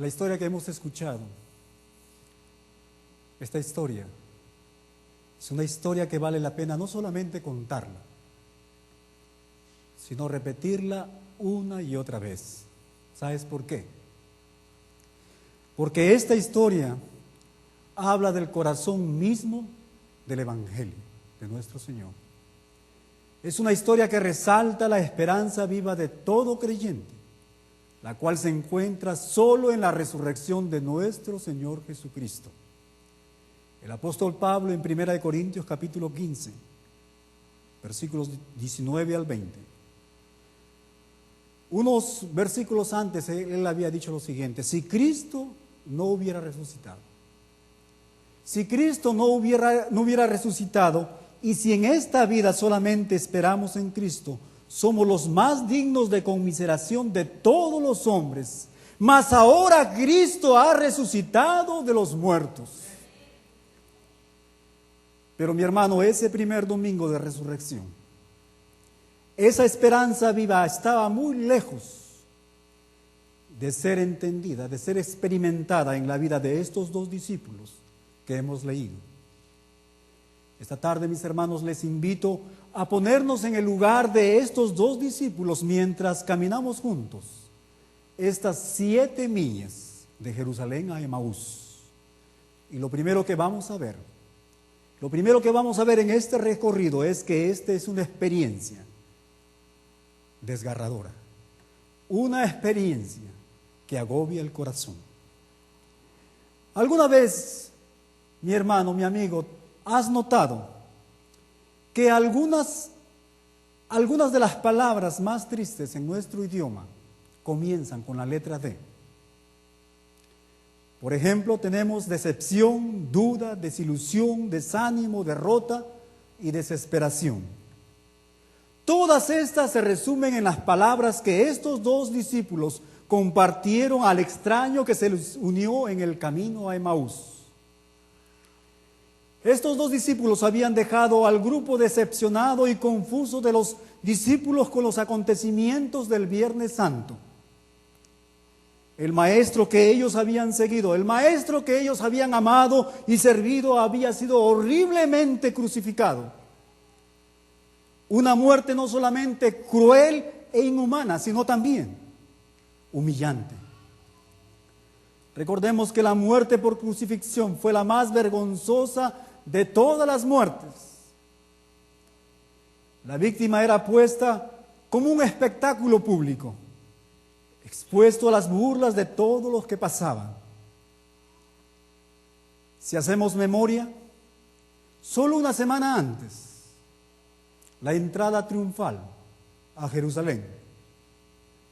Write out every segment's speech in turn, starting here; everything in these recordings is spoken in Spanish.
La historia que hemos escuchado, esta historia, es una historia que vale la pena no solamente contarla, sino repetirla una y otra vez. ¿Sabes por qué? Porque esta historia habla del corazón mismo del Evangelio de nuestro Señor. Es una historia que resalta la esperanza viva de todo creyente, la cual se encuentra solo en la resurrección de nuestro Señor Jesucristo. El apóstol Pablo en 1 Corintios capítulo 15, versículos 19 al 20. Unos versículos antes él había dicho lo siguiente: si Cristo no hubiera resucitado, si Cristo no hubiera resucitado, y si en esta vida solamente esperamos en Cristo, somos los más dignos de conmiseración de todos los hombres. Mas ahora Cristo ha resucitado de los muertos. Pero mi hermano, ese primer domingo de resurrección, esa esperanza viva estaba muy lejos de ser entendida, de ser experimentada en la vida de estos dos discípulos que hemos leído. Esta tarde, mis hermanos, les invito a ponernos en el lugar de estos dos discípulos mientras caminamos juntos estas 7 millas de Jerusalén a Emaús. Y lo primero que vamos a ver en este recorrido es que esta es una experiencia desgarradora, una experiencia que agobia el corazón. ¿Alguna vez, mi hermano, mi amigo, has notado que algunas de las palabras más tristes en nuestro idioma comienzan con la letra D? Por ejemplo, tenemos decepción, duda, desilusión, desánimo, derrota y desesperación. Todas estas se resumen en las palabras que estos dos discípulos compartieron al extraño que se les unió en el camino a Emaús. Estos dos discípulos habían dejado al grupo decepcionado y confuso de los discípulos con los acontecimientos del Viernes Santo. El maestro que ellos habían seguido, el maestro que ellos habían amado y servido, había sido horriblemente crucificado. Una muerte no solamente cruel e inhumana, sino también humillante. Recordemos que la muerte por crucifixión fue la más vergonzosa de todas las muertes. La víctima era puesta como un espectáculo público, expuesto a las burlas de todos los que pasaban. Si hacemos memoria, solo una semana antes, la entrada triunfal a Jerusalén,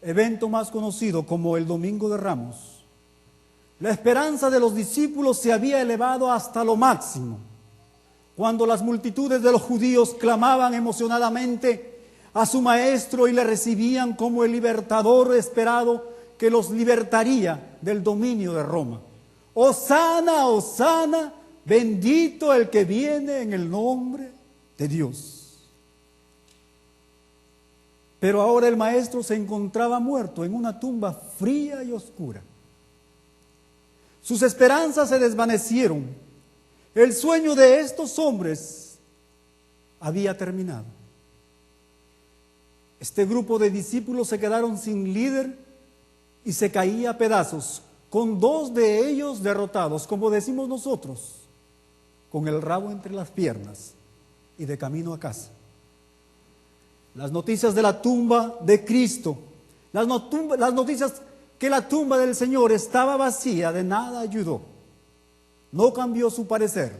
evento más conocido como el Domingo de Ramos, la esperanza de los discípulos se había elevado hasta lo máximo, cuando las multitudes de los judíos clamaban emocionadamente a su maestro y le recibían como el libertador esperado que los libertaría del dominio de Roma. Hosana, Hosana, bendito el que viene en el nombre de Dios. Pero ahora el maestro se encontraba muerto en una tumba fría y oscura. Sus esperanzas se desvanecieron. El sueño de estos hombres había terminado. Este grupo de discípulos se quedaron sin líder y se caía a pedazos, con 2 de ellos derrotados, como decimos nosotros, con el rabo entre las piernas y de camino a casa. Las noticias de la tumba de Cristo, las noticias que la tumba del Señor estaba vacía, de nada ayudó. No cambió su parecer,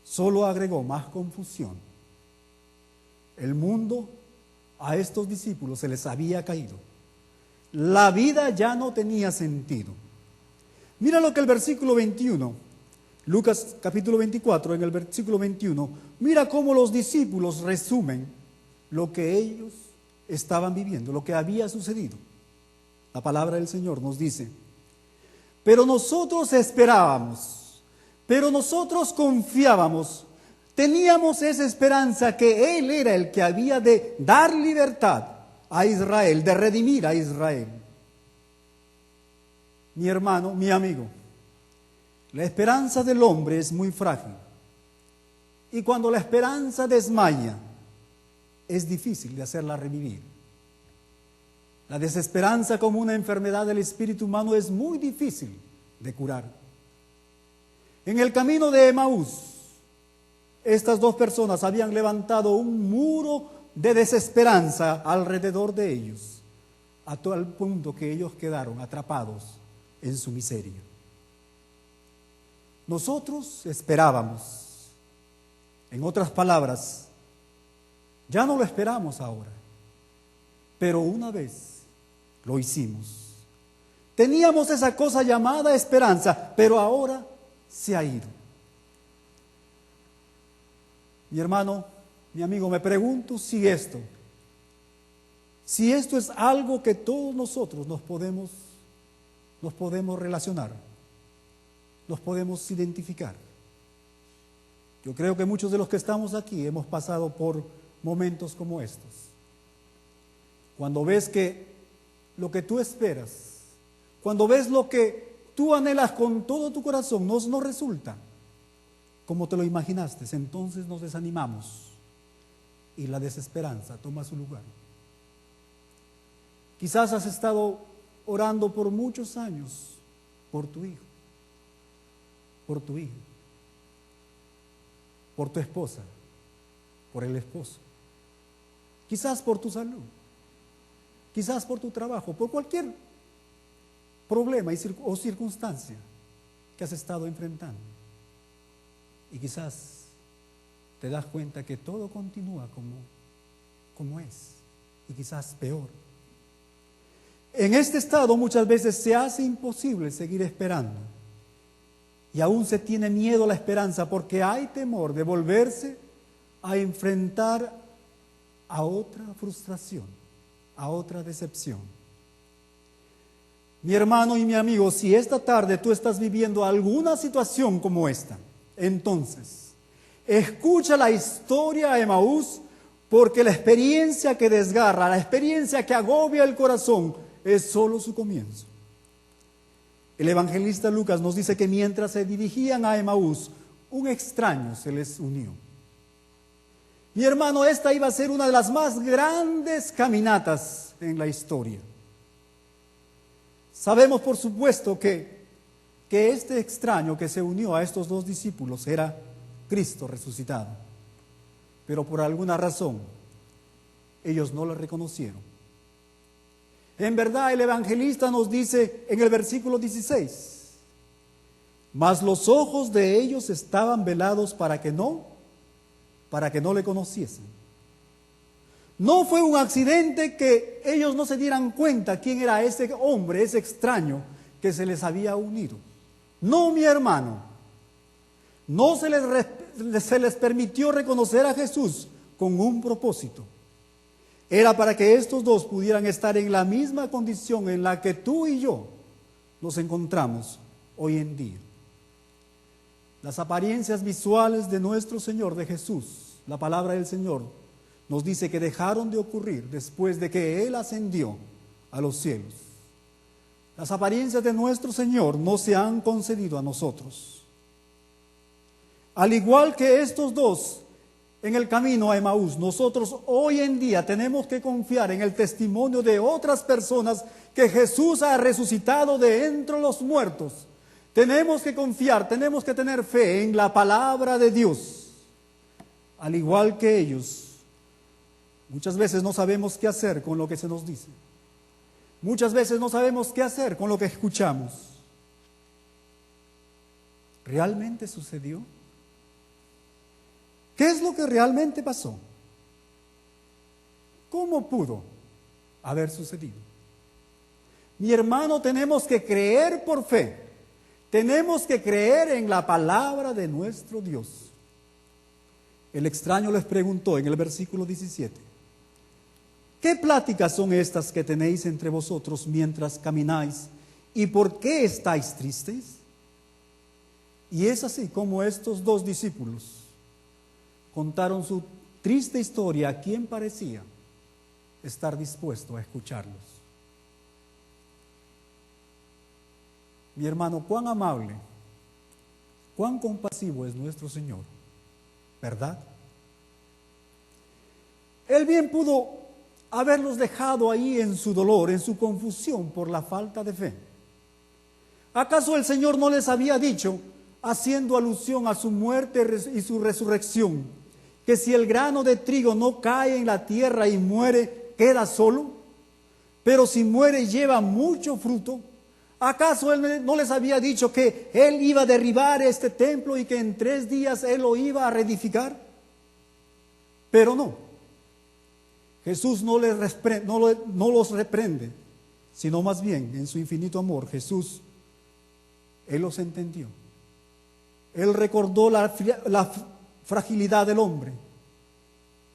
solo agregó más confusión. El mundo a estos discípulos se les había caído. La vida ya no tenía sentido. Mira lo que el versículo 21, Lucas capítulo 24, en el versículo 21, mira cómo los discípulos resumen lo que ellos estaban viviendo, lo que había sucedido. La palabra del Señor nos dice: pero nosotros esperábamos, pero nosotros confiábamos, teníamos esa esperanza que Él era el que había de dar libertad a Israel, de redimir a Israel. Mi hermano, mi amigo, la esperanza del hombre es muy frágil. Y cuando la esperanza desmaya, es difícil de hacerla revivir. La desesperanza como una enfermedad del espíritu humano es muy difícil de curar. En el camino de Emaús, estas dos personas habían levantado un muro de desesperanza alrededor de ellos, a tal punto que ellos quedaron atrapados en su miseria. Nosotros esperábamos, en otras palabras, ya no lo esperamos ahora, pero una vez lo hicimos. Teníamos esa cosa llamada esperanza, pero ahora se ha ido. Mi hermano, mi amigo, me pregunto si esto es algo que todos nosotros nos podemos relacionar, nos podemos identificar. Yo creo que muchos de los que estamos aquí hemos pasado por momentos como estos. Cuando ves que lo que tú esperas, cuando ves lo que tú anhelas con todo tu corazón, no resulta como te lo imaginaste, entonces nos desanimamos y la desesperanza toma su lugar. Quizás has estado orando por muchos años por tu hijo, por tu hija, por tu esposa, por el esposo, quizás por tu salud, quizás por tu trabajo, por cualquier problema o circunstancia que has estado enfrentando. Y quizás te das cuenta que todo continúa como es, y quizás peor. En este estado muchas veces se hace imposible seguir esperando, y aún se tiene miedo a la esperanza porque hay temor de volverse a enfrentar a otra frustración, a otra decepción. Mi hermano y mi amigo, si esta tarde tú estás viviendo alguna situación como esta, entonces escucha la historia de Emaús, porque la experiencia que desgarra, la experiencia que agobia el corazón, es solo su comienzo. El evangelista Lucas nos dice que mientras se dirigían a Emaús, un extraño se les unió. Mi hermano, esta iba a ser una de las más grandes caminatas en la historia. Sabemos por supuesto que este extraño que se unió a estos dos discípulos era Cristo resucitado, pero por alguna razón ellos no lo reconocieron. En verdad el evangelista nos dice en el versículo 16, mas los ojos de ellos estaban velados para que no le conociesen. No fue un accidente que ellos no se dieran cuenta quién era ese hombre, ese extraño que se les había unido. No, mi hermano, no se les permitió reconocer a Jesús con un propósito. Era para que estos dos pudieran estar en la misma condición en la que tú y yo nos encontramos hoy en día. Las apariencias visuales de nuestro Señor, de Jesús, la palabra del Señor, nos dice que dejaron de ocurrir después de que Él ascendió a los cielos. Las apariencias de nuestro Señor no se han concedido a nosotros. Al igual que estos dos en el camino a Emaús, nosotros hoy en día tenemos que confiar en el testimonio de otras personas que Jesús ha resucitado de entre los muertos. Tenemos que confiar, tenemos que tener fe en la palabra de Dios. Al igual que ellos, muchas veces no sabemos qué hacer con lo que se nos dice. Muchas veces no sabemos qué hacer con lo que escuchamos. ¿Realmente sucedió? ¿Qué es lo que realmente pasó? ¿Cómo pudo haber sucedido? Mi hermano, tenemos que creer por fe. Tenemos que creer en la palabra de nuestro Dios. El extraño les preguntó en el versículo 17, ¿qué pláticas son estas que tenéis entre vosotros mientras camináis? ¿Y por qué estáis tristes? Y es así como estos dos discípulos contaron su triste historia a quien parecía estar dispuesto a escucharlos. Mi hermano, cuán amable, cuán compasivo es nuestro Señor, ¿verdad? Él bien pudo haberlos dejado ahí en su dolor, en su confusión por la falta de fe. ¿Acaso el Señor no les había dicho, haciendo alusión a su muerte y su resurrección, que si el grano de trigo no cae en la tierra y muere, queda solo? Pero si muere, lleva mucho fruto. ¿Acaso Él no les había dicho que Él iba a derribar este templo y que en 3 días Él lo iba a reedificar? Pero no. Jesús no los reprende, sino más bien, en su infinito amor, Jesús, Él los entendió. Él recordó la fragilidad del hombre,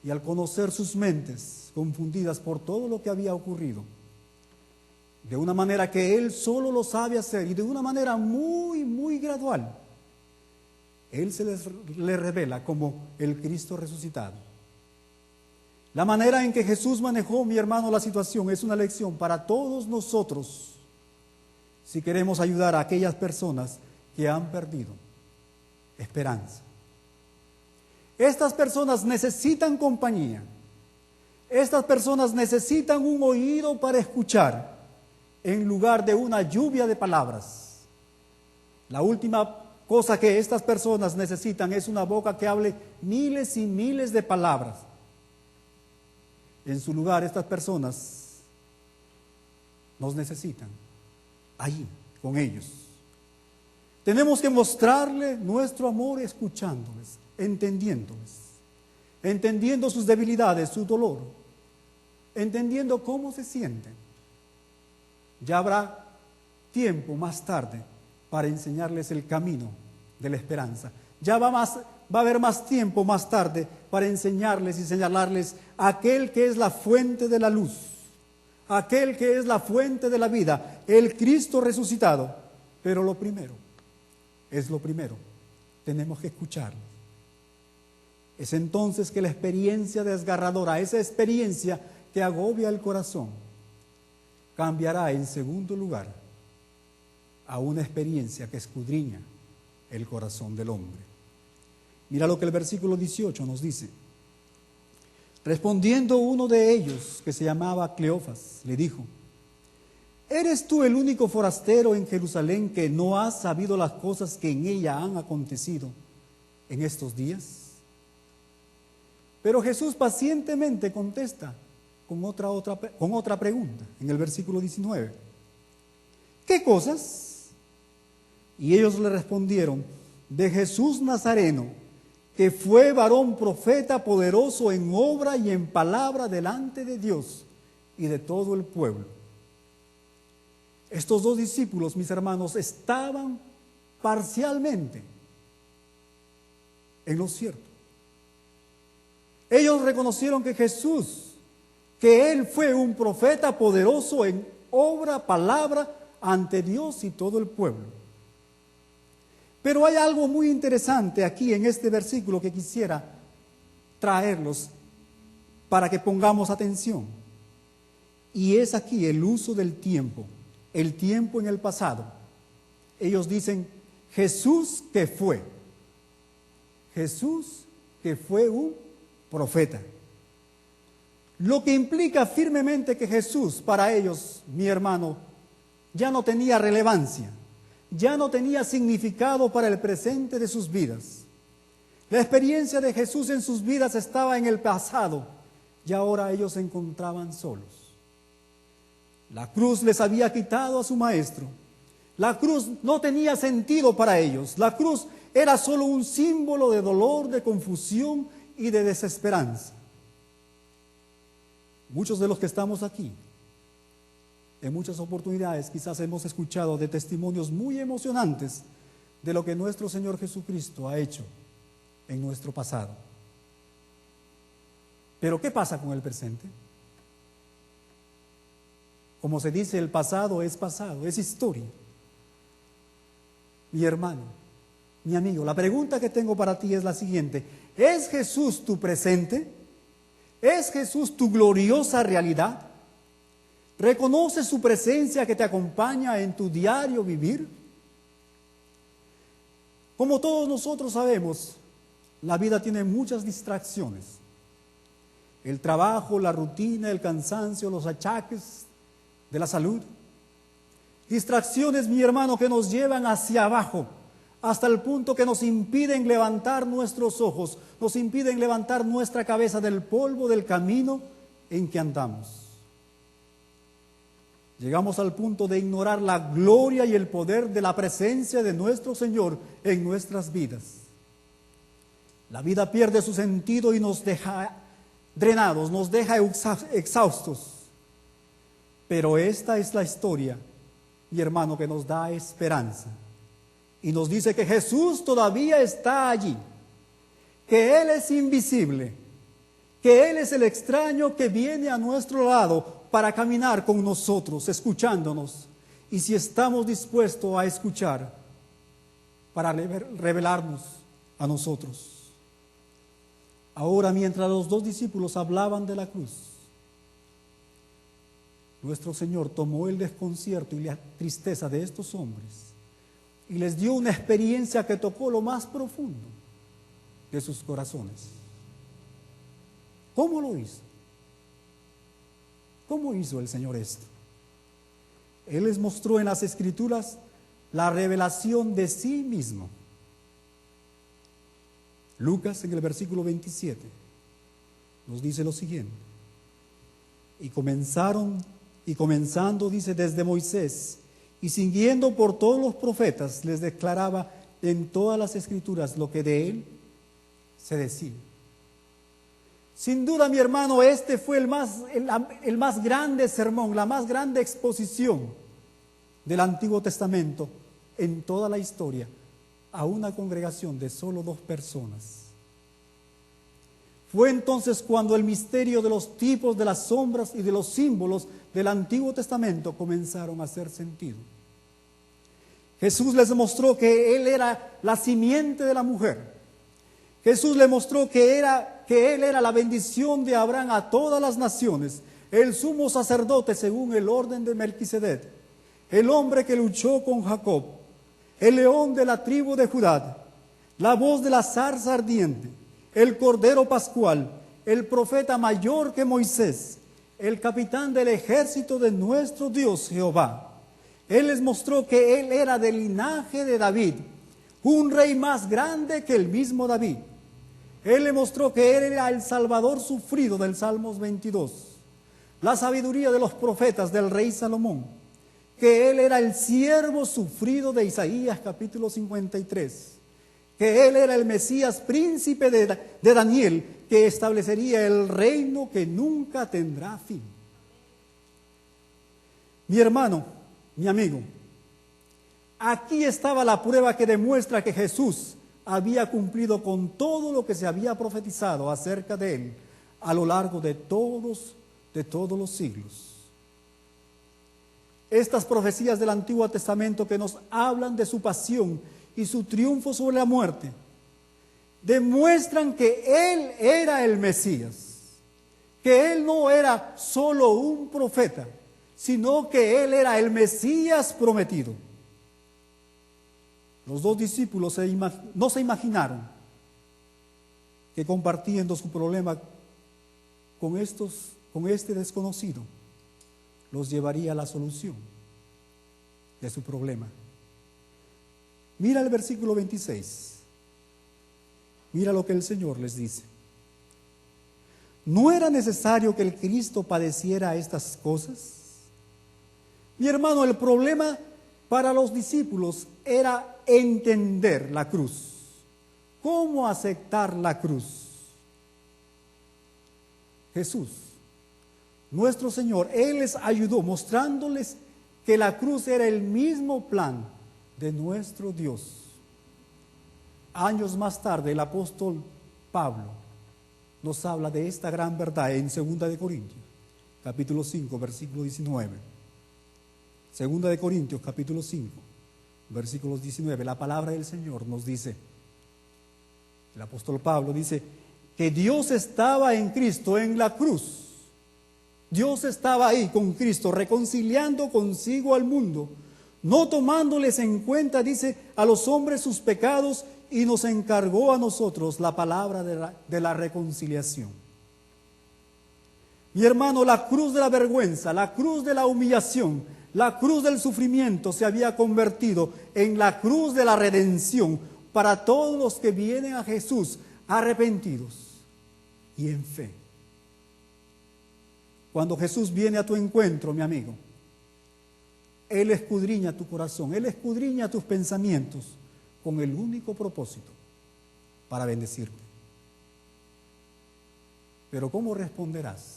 y al conocer sus mentes confundidas por todo lo que había ocurrido, de una manera que Él solo lo sabe hacer y de una manera muy, muy gradual, Él le revela como el Cristo resucitado. La manera en que Jesús manejó, mi hermano, la situación es una lección para todos nosotros si queremos ayudar a aquellas personas que han perdido esperanza. Estas personas necesitan compañía. Estas personas necesitan un oído para escuchar en lugar de una lluvia de palabras. La última cosa que estas personas necesitan es una boca que hable miles y miles de palabras. En su lugar, estas personas nos necesitan ahí, con ellos. Tenemos que mostrarle nuestro amor escuchándoles, entendiendo sus debilidades, su dolor, entendiendo cómo se sienten. Ya habrá tiempo más tarde para enseñarles el camino de la esperanza. Ya va a haber más tiempo más tarde para enseñarles y señalarles aquel que es la fuente de la luz, aquel que es la fuente de la vida, el Cristo resucitado. Pero lo primero, tenemos que escucharlo. Es entonces que la experiencia desgarradora, esa experiencia que agobia el corazón, cambiará en segundo lugar a una experiencia que escudriña el corazón del hombre. Mira lo que el versículo 18 nos dice. Respondiendo uno de ellos, que se llamaba Cleofas, le dijo: ¿eres tú el único forastero en Jerusalén que no has sabido las cosas que en ella han acontecido en estos días? Pero Jesús pacientemente contesta con otra pregunta, en el versículo 19. ¿Qué cosas? Y ellos le respondieron: de Jesús Nazareno, que fue varón profeta, poderoso en obra y en palabra delante de Dios y de todo el pueblo. Estos 2 discípulos, mis hermanos, estaban parcialmente en lo cierto. Ellos reconocieron que Jesús, que Él fue un profeta poderoso en obra, palabra, ante Dios y todo el pueblo. Pero hay algo muy interesante aquí en este versículo que quisiera traerlos para que pongamos atención. Y es aquí el uso del tiempo, el tiempo en el pasado. Ellos dicen: Jesús que fue un profeta. Lo que implica firmemente que Jesús para ellos, mi hermano, ya no tenía relevancia, ya no tenía significado para el presente de sus vidas. La experiencia de Jesús en sus vidas estaba en el pasado y ahora ellos se encontraban solos. La cruz les había quitado a su maestro. La cruz no tenía sentido para ellos. La cruz era solo un símbolo de dolor, de confusión y de desesperanza. Muchos de los que estamos aquí, en muchas oportunidades quizás hemos escuchado de testimonios muy emocionantes de lo que nuestro Señor Jesucristo ha hecho en nuestro pasado. Pero ¿qué pasa con el presente? Como se dice, el pasado, es historia. Mi hermano, mi amigo, la pregunta que tengo para ti es la siguiente: ¿es Jesús tu presente? ¿Es Jesús tu gloriosa realidad? ¿Reconoces su presencia que te acompaña en tu diario vivir? Como todos nosotros sabemos, la vida tiene muchas distracciones. El trabajo, la rutina, el cansancio, los achaques de la salud. Distracciones, mi hermano, que nos llevan hacia abajo, hasta el punto que nos impiden levantar nuestros ojos, nos impiden levantar nuestra cabeza del polvo del camino en que andamos. Llegamos al punto de ignorar la gloria y el poder de la presencia de nuestro Señor en nuestras vidas. La vida pierde su sentido y nos deja drenados, nos deja exhaustos. Pero esta es la historia, mi hermano, que nos da esperanza. Y nos dice que Jesús todavía está allí, que Él es invisible, que Él es el extraño que viene a nuestro lado para caminar con nosotros, escuchándonos. Y si estamos dispuestos a escuchar, para revelarnos a nosotros. Ahora, mientras los dos discípulos hablaban de la cruz, nuestro Señor tomó el desconcierto y la tristeza de estos hombres y les dio una experiencia que tocó lo más profundo de sus corazones. ¿Cómo lo hizo? ¿Cómo hizo el Señor esto? Él les mostró en las Escrituras la revelación de sí mismo. Lucas, en el versículo 27, nos dice lo siguiente: y comenzando, dice, desde Moisés, y siguiendo por todos los profetas, les declaraba en todas las Escrituras lo que de él se decía. Sin duda, mi hermano, este fue el más grande sermón, la más grande exposición del Antiguo Testamento en toda la historia, a una congregación de solo 2 personas. Fue entonces cuando el misterio de los tipos, de las sombras y de los símbolos del Antiguo Testamento comenzaron a hacer sentido. Jesús les mostró que Él era la simiente de la mujer. Jesús les mostró que Él era la bendición de Abraham a todas las naciones, el sumo sacerdote según el orden de Melquisedec, el hombre que luchó con Jacob, el león de la tribu de Judá, la voz de la zarza ardiente, el cordero pascual, el profeta mayor que Moisés, el capitán del ejército de nuestro Dios Jehová. Él les mostró que Él era del linaje de David, un rey más grande que el mismo David. Él le mostró que Él era el Salvador sufrido del Salmos 22, la sabiduría de los profetas del rey Salomón, que Él era el siervo sufrido de Isaías capítulo 53, que Él era el Mesías príncipe de Daniel, que establecería el reino que nunca tendrá fin. Mi hermano, mi amigo, aquí estaba la prueba que demuestra que Jesús había cumplido con todo lo que se había profetizado acerca de Él a lo largo de todos los siglos. Estas profecías del Antiguo Testamento que nos hablan de su pasión y su triunfo sobre la muerte, demuestran que Él era el Mesías, que Él no era solo un profeta, sino que Él era el Mesías prometido. Los 2 discípulos no se imaginaron que compartiendo su problema con este desconocido, los llevaría a la solución de su problema. Mira el versículo 26. Mira lo que el Señor les dice. ¿No era necesario que el Cristo padeciera estas cosas? Mi hermano, el problema para los discípulos era entender la cruz. ¿Cómo aceptar la cruz? Jesús, nuestro Señor, Él les ayudó mostrándoles que la cruz era el mismo plan de nuestro Dios. Años más tarde, el apóstol Pablo nos habla de esta gran verdad en 2 de Corintios, capítulo 5, versículo 19. 2 de Corintios, capítulo 5, versículos 19. La palabra del Señor nos dice, el apóstol Pablo dice, que Dios estaba en Cristo, en la cruz. Dios estaba ahí con Cristo, reconciliando consigo al mundo, no tomándoles en cuenta, dice, a los hombres sus pecados, y nos encargó a nosotros la palabra de la reconciliación. Mi hermano, la cruz de la vergüenza, la cruz de la humillación, la cruz del sufrimiento se había convertido en la cruz de la redención para todos los que vienen a Jesús arrepentidos y en fe. Cuando Jesús viene a tu encuentro, mi amigo, Él escudriña tu corazón, Él escudriña tus pensamientos con el único propósito para bendecirte. Pero ¿cómo responderás?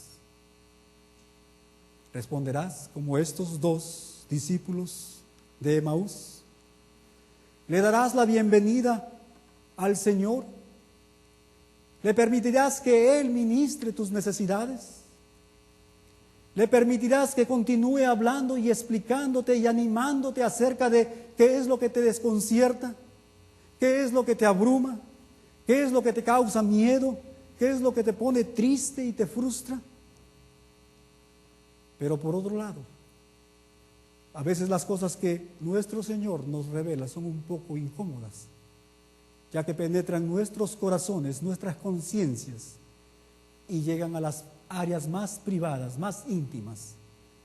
¿Responderás como estos dos discípulos de Emaús? ¿Le darás la bienvenida al Señor? ¿Le permitirás que Él ministre tus necesidades? ¿Le permitirás que continúe hablando y explicándote y animándote acerca de qué es lo que te desconcierta? ¿Qué es lo que te abruma? ¿Qué es lo que te causa miedo? ¿Qué es lo que te pone triste y te frustra? Pero por otro lado, a veces las cosas que nuestro Señor nos revela son un poco incómodas, ya que penetran nuestros corazones, nuestras conciencias y llegan a las áreas más privadas, más íntimas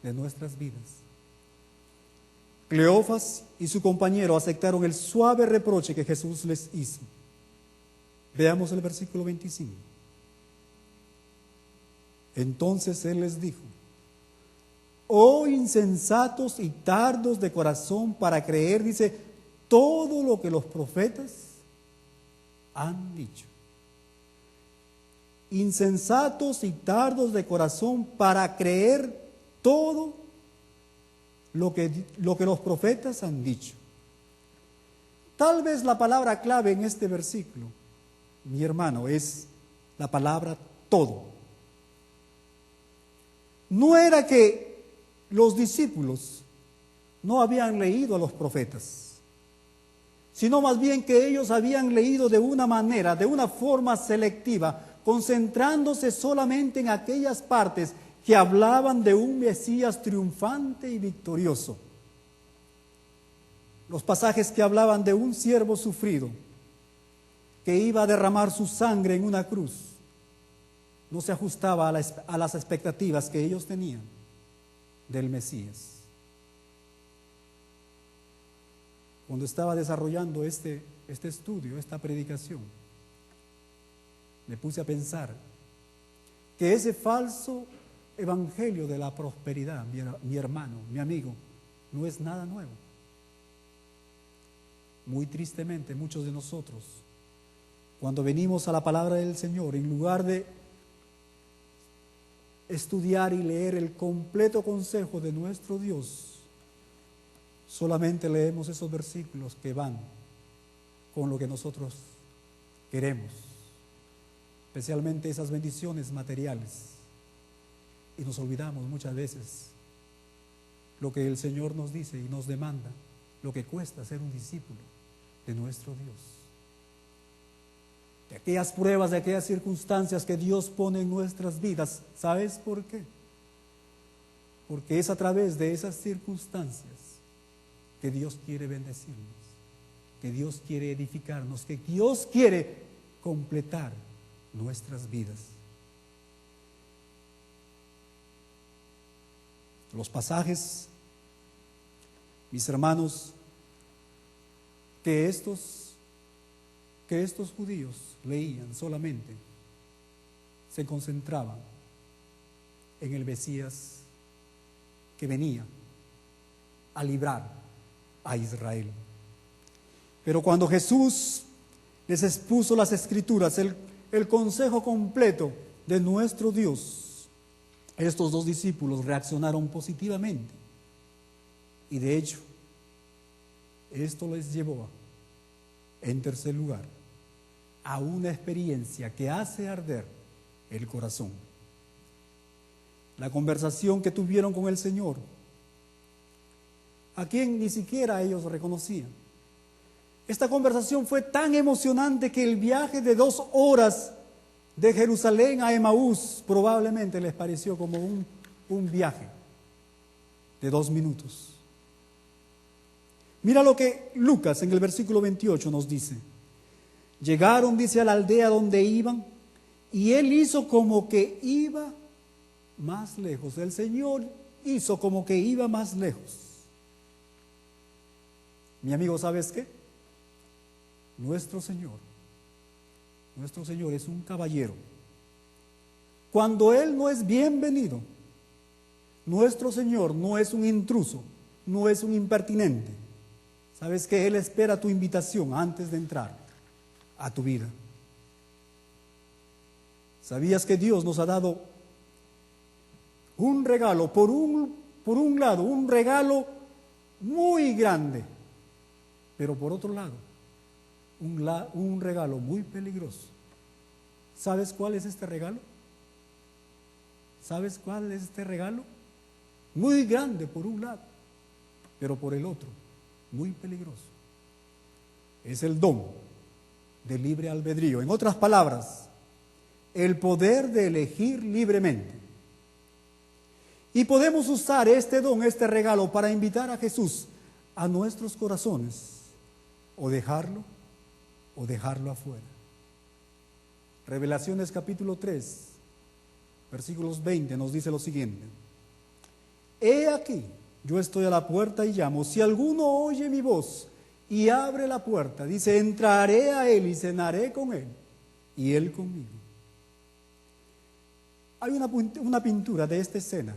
de nuestras vidas. Cleofas y su compañero aceptaron el suave reproche que Jesús les hizo. Veamos el versículo 25. Entonces Él les dijo: oh insensatos y tardos de corazón para creer, dice, todo lo que los profetas han dicho. Insensatos y tardos de corazón para creer todo lo que los profetas han dicho. Tal vez la palabra clave en este versículo, mi hermano, es la palabra todo. No era que los discípulos no habían leído a los profetas, sino más bien que ellos habían leído de una manera, de una forma selectiva, concentrándose solamente en aquellas partes que hablaban de un Mesías triunfante y victorioso. Los pasajes que hablaban de un siervo sufrido que iba a derramar su sangre en una cruz no se ajustaba a las expectativas que ellos tenían del Mesías. Cuando estaba desarrollando este estudio, esta predicación, me puse a pensar que ese falso evangelio de la prosperidad, mi hermano, mi amigo, no es nada nuevo. Muy tristemente, muchos de nosotros, cuando venimos a la palabra del Señor, en lugar de estudiar y leer el completo consejo de nuestro Dios, solamente leemos esos versículos que van con lo que nosotros queremos, especialmente esas bendiciones materiales, y nos olvidamos muchas veces lo que el Señor nos dice y nos demanda, lo que cuesta ser un discípulo de nuestro Dios. De aquellas pruebas, de aquellas circunstancias que Dios pone en nuestras vidas. ¿Sabes por qué? Porque es a través de esas circunstancias que Dios quiere bendecirnos, que Dios quiere edificarnos, que Dios quiere completar nuestras vidas. Los pasajes, mis hermanos, que estos judíos leían solamente se concentraban en el Mesías que venía a librar a Israel. Pero cuando Jesús les expuso las Escrituras, el consejo completo de nuestro Dios, estos dos discípulos reaccionaron positivamente. Y de hecho, esto les llevó, en tercer lugar, a una experiencia que hace arder el corazón. La conversación que tuvieron con el Señor, a quien ni siquiera ellos reconocían. Esta conversación fue tan emocionante que el viaje de 2 horas de Jerusalén a Emaús probablemente les pareció como un viaje de 2 minutos. Mira lo que Lucas en el versículo 28 nos dice. Llegaron, dice, a la aldea donde iban, y él hizo como que iba más lejos. El Señor hizo como que iba más lejos. Mi amigo, ¿sabes qué? Nuestro Señor es un caballero. Cuando Él no es bienvenido, nuestro Señor no es un intruso, no es un impertinente. ¿Sabes qué? Él espera tu invitación antes de entrar a tu vida. ¿Sabías que Dios nos ha dado un regalo, por un lado, un regalo muy grande, pero por otro lado, un regalo muy peligroso? ¿Sabes cuál es este regalo? ¿Sabes cuál es este regalo? Muy grande por un lado, pero por el otro, muy peligroso. Es el don de libre albedrío. En otras palabras, el poder de elegir libremente. Y podemos usar este don, este regalo, para invitar a Jesús a nuestros corazones, o dejarlo afuera. Revelaciones capítulo 3, versículos 20 nos dice lo siguiente. He aquí, yo estoy a la puerta y llamo. Si alguno oye mi voz y abre la puerta, dice, entraré a él y cenaré con él y él conmigo. Hay una pintura de esta escena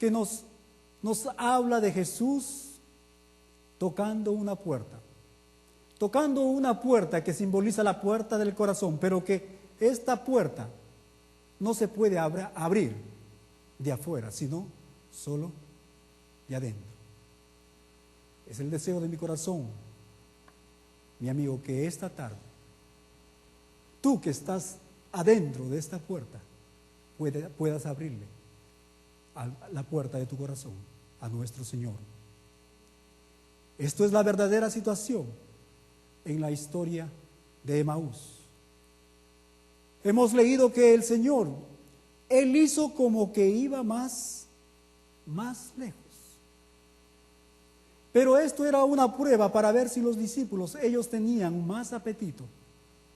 que nos habla de Jesús tocando una puerta que simboliza la puerta del corazón, pero que esta puerta no se puede abrir de afuera, sino solo de adentro. Es el deseo de mi corazón, mi amigo, que esta tarde, tú que estás adentro de esta puerta, puedas abrirle a la puerta de tu corazón a nuestro Señor. Esto es la verdadera situación en la historia de Emaús. Hemos leído que el Señor, Él hizo como que iba más lejos. Pero esto era una prueba para ver si los discípulos, ellos tenían más apetito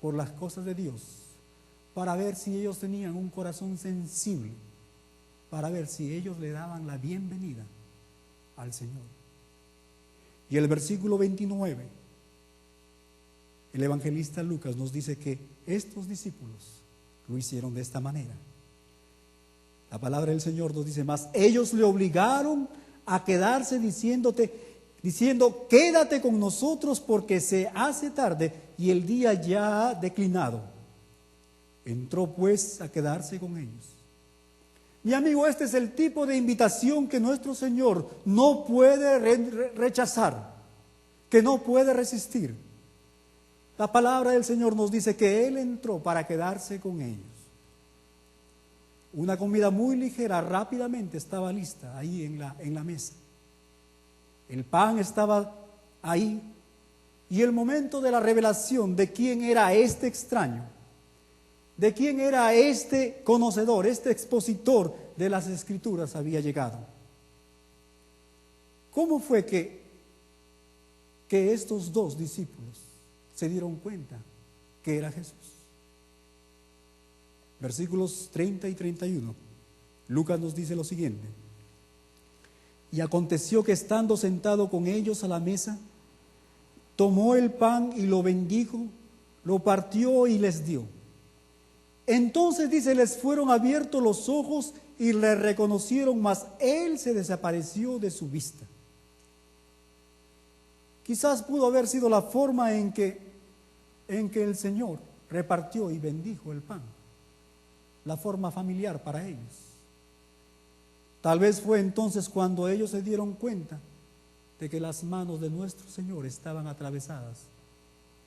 por las cosas de Dios, para ver si ellos tenían un corazón sensible, para ver si ellos le daban la bienvenida al Señor. Y el versículo 29, el evangelista Lucas nos dice que estos discípulos lo hicieron de esta manera. La palabra del Señor nos dice más, ellos le obligaron a quedarse diciendo, quédate con nosotros porque se hace tarde y el día ya ha declinado. Entró pues a quedarse con ellos. Mi amigo, este es el tipo de invitación que nuestro Señor no puede rechazar, que no puede resistir. La palabra del Señor nos dice que Él entró para quedarse con ellos. Una comida muy ligera rápidamente estaba lista ahí en la mesa. El pan estaba ahí y el momento de la revelación de quién era este extraño, de quién era este conocedor, este expositor de las Escrituras había llegado. ¿Cómo fue que estos dos discípulos se dieron cuenta que era Jesús? Versículos 30 y 31. Lucas nos dice lo siguiente. Y aconteció que estando sentado con ellos a la mesa, tomó el pan y lo bendijo, lo partió y les dio. Entonces dice, les fueron abiertos los ojos y le reconocieron, mas él se desapareció de su vista. Quizás pudo haber sido la forma en que el Señor repartió y bendijo el pan, la forma familiar para ellos. Tal vez fue entonces cuando ellos se dieron cuenta de que las manos de nuestro Señor estaban atravesadas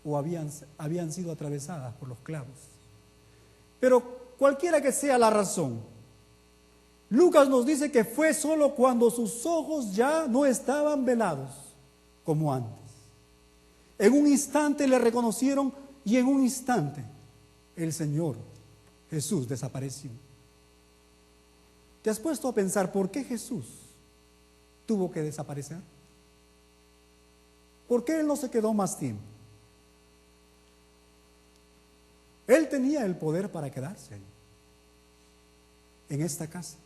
o habían sido atravesadas por los clavos. Pero cualquiera que sea la razón, Lucas nos dice que fue solo cuando sus ojos ya no estaban velados como antes. En un instante le reconocieron y en un instante el Señor Jesús desapareció. ¿Te has puesto a pensar por qué Jesús tuvo que desaparecer? ¿Por qué él no se quedó más tiempo? Él tenía el poder para quedarse ahí, en esta casa.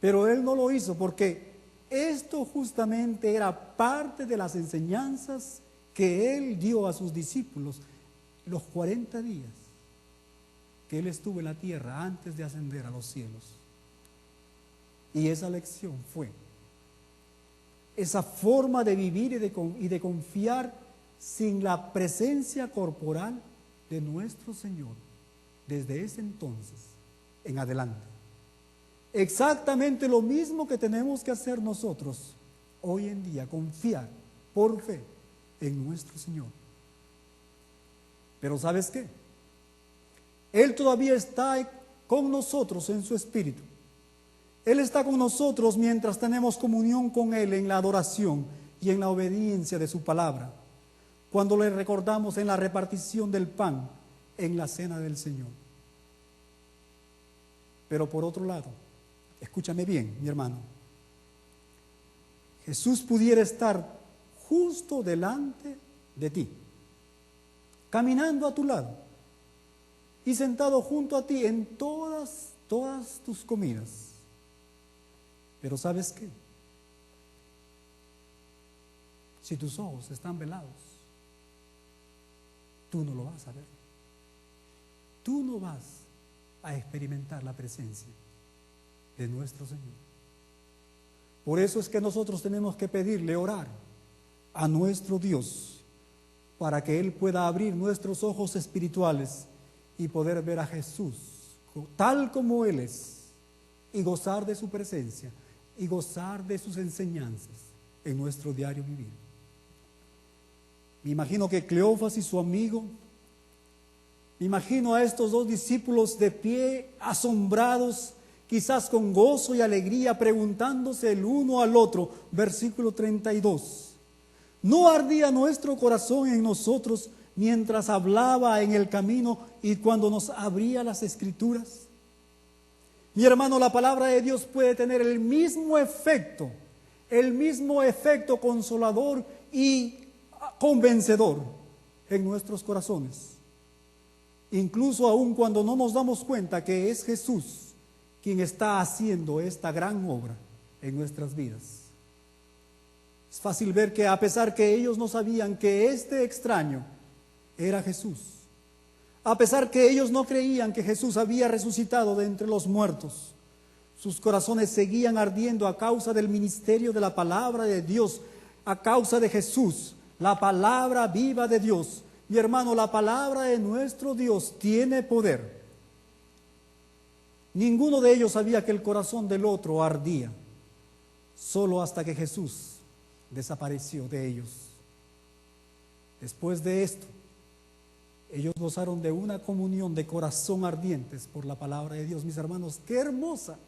Pero él no lo hizo porque esto justamente era parte de las enseñanzas que él dio a sus discípulos los 40 días que él estuvo en la tierra antes de ascender a los cielos. Y esa lección fue esa forma de vivir y de confiar sin la presencia corporal de nuestro Señor desde ese entonces en adelante. Exactamente lo mismo que tenemos que hacer nosotros hoy en día, confiar por fe en nuestro Señor. Pero ¿sabes qué? Él todavía está con nosotros en su espíritu. Él está con nosotros mientras tenemos comunión con Él en la adoración y en la obediencia de su palabra, cuando le recordamos en la repartición del pan en la cena del Señor. Pero por otro lado, escúchame bien, mi hermano, Jesús pudiera estar justo delante de ti, caminando a tu lado y sentado junto a ti en todas tus comidas. Pero ¿sabes qué? Si tus ojos están velados, tú no lo vas a ver. Tú no vas a experimentar la presencia de nuestro Señor. Por eso es que nosotros tenemos que pedirle, orar a nuestro Dios para que Él pueda abrir nuestros ojos espirituales y poder ver a Jesús tal como Él es y gozar de su presencia y gozar de sus enseñanzas en nuestro diario vivir. Me imagino que Cleofas y su amigo, me imagino a estos dos discípulos de pie, asombrados, quizás con gozo y alegría, preguntándose el uno al otro, versículo 32. ¿No ardía nuestro corazón en nosotros mientras hablaba en el camino y cuando nos abría las Escrituras? Mi hermano, la palabra de Dios puede tener el mismo efecto consolador y convencedor en nuestros corazones, incluso aun cuando no nos damos cuenta que es Jesús quien está haciendo esta gran obra en nuestras vidas. Es fácil ver que a pesar que ellos no sabían que este extraño era Jesús, a pesar que ellos no creían que Jesús había resucitado de entre los muertos, sus corazones seguían ardiendo a causa del ministerio de la palabra de Dios, a causa de Jesús, la palabra viva de Dios. Mi hermano, la palabra de nuestro Dios tiene poder. Ninguno de ellos sabía que el corazón del otro ardía, solo hasta que Jesús desapareció de ellos. Después de esto, ellos gozaron de una comunión de corazón ardientes por la palabra de Dios. Mis hermanos, qué hermosa,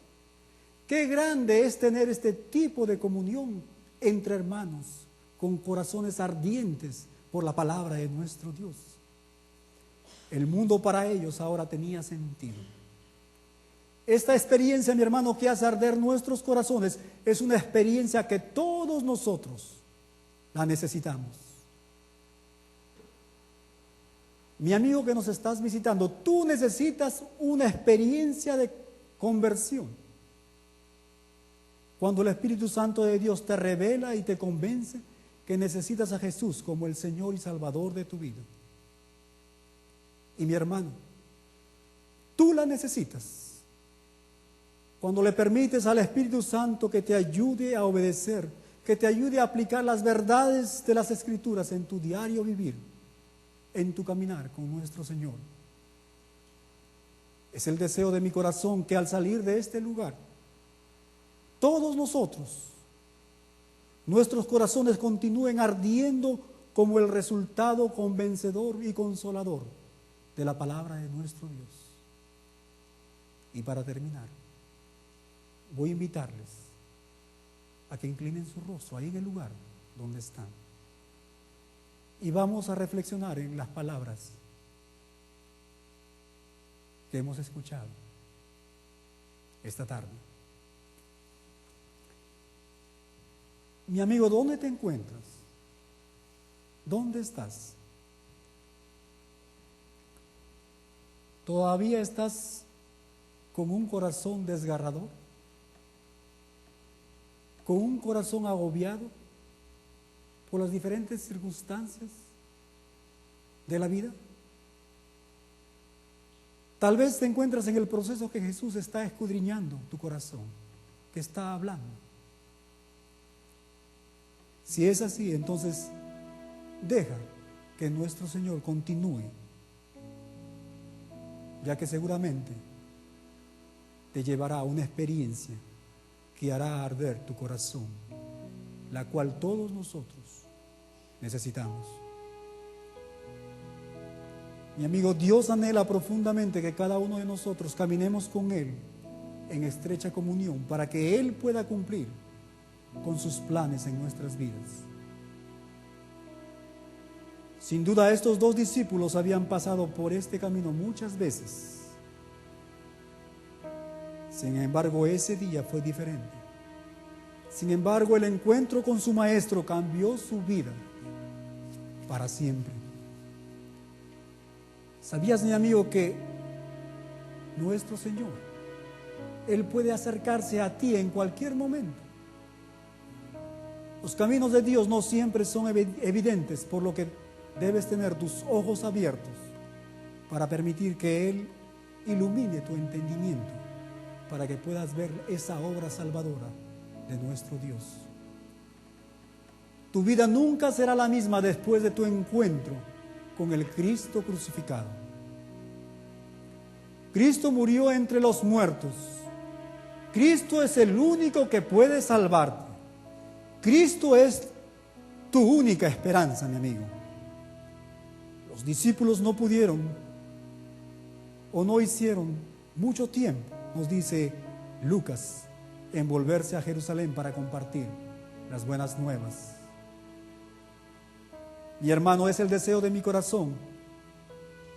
qué grande es tener este tipo de comunión entre hermanos, con corazones ardientes por la palabra de nuestro Dios. El mundo para ellos ahora tenía sentido. Esta experiencia, mi hermano, que hace arder nuestros corazones, es una experiencia que todos nosotros la necesitamos. Mi amigo que nos estás visitando, tú necesitas una experiencia de conversión. Cuando el Espíritu Santo de Dios te revela y te convence que necesitas a Jesús como el Señor y Salvador de tu vida. Y mi hermano, tú la necesitas. Cuando le permites al Espíritu Santo que te ayude a obedecer, que te ayude a aplicar las verdades de las Escrituras en tu diario vivir, en tu caminar con nuestro Señor. Es el deseo de mi corazón que al salir de este lugar, todos nosotros, nuestros corazones continúen ardiendo como el resultado convencedor y consolador de la palabra de nuestro Dios. Y para terminar, voy a invitarles a que inclinen su rostro ahí en el lugar donde están. Y vamos a reflexionar en las palabras que hemos escuchado esta tarde. Mi amigo, ¿dónde te encuentras? ¿Dónde estás? ¿Todavía estás con un corazón desgarrador? ¿Con un corazón agobiado por las diferentes circunstancias de la vida? Tal vez te encuentras en el proceso que Jesús está escudriñando tu corazón, que está hablando. Si es así, entonces deja que nuestro Señor continúe, ya que seguramente te llevará a una experiencia que hará arder tu corazón, la cual todos nosotros necesitamos. Mi amigo, Dios anhela profundamente que cada uno de nosotros caminemos con Él en estrecha comunión para que Él pueda cumplir con sus planes en nuestras vidas. Sin duda, estos dos discípulos habían pasado por este camino muchas veces. Sin embargo, ese día fue diferente. Sin embargo, el encuentro con su maestro cambió su vida para siempre. ¿Sabías, mi amigo, que nuestro Señor, Él puede acercarse a ti en cualquier momento? Los caminos de Dios no siempre son evidentes, por lo que debes tener tus ojos abiertos para permitir que Él ilumine tu entendimiento, para que puedas ver esa obra salvadora de nuestro Dios. Tu vida nunca será la misma después de tu encuentro con el Cristo crucificado. Cristo murió entre los muertos. Cristo es el único que puede salvarte. Cristo es tu única esperanza, mi amigo. Los discípulos no pudieron o no hicieron mucho tiempo, nos dice Lucas, en volverse a Jerusalén para compartir las buenas nuevas. Mi hermano, es el deseo de mi corazón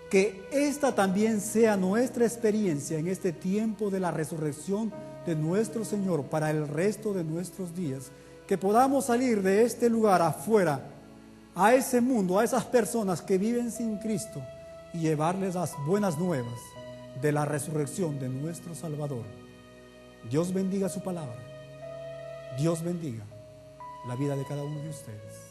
que esta también sea nuestra experiencia en este tiempo de la resurrección de nuestro Señor para el resto de nuestros días, que podamos salir de este lugar afuera a ese mundo, a esas personas que viven sin Cristo, y llevarles las buenas nuevas de la resurrección de nuestro Salvador. Dios bendiga su palabra. Dios bendiga la vida de cada uno de ustedes.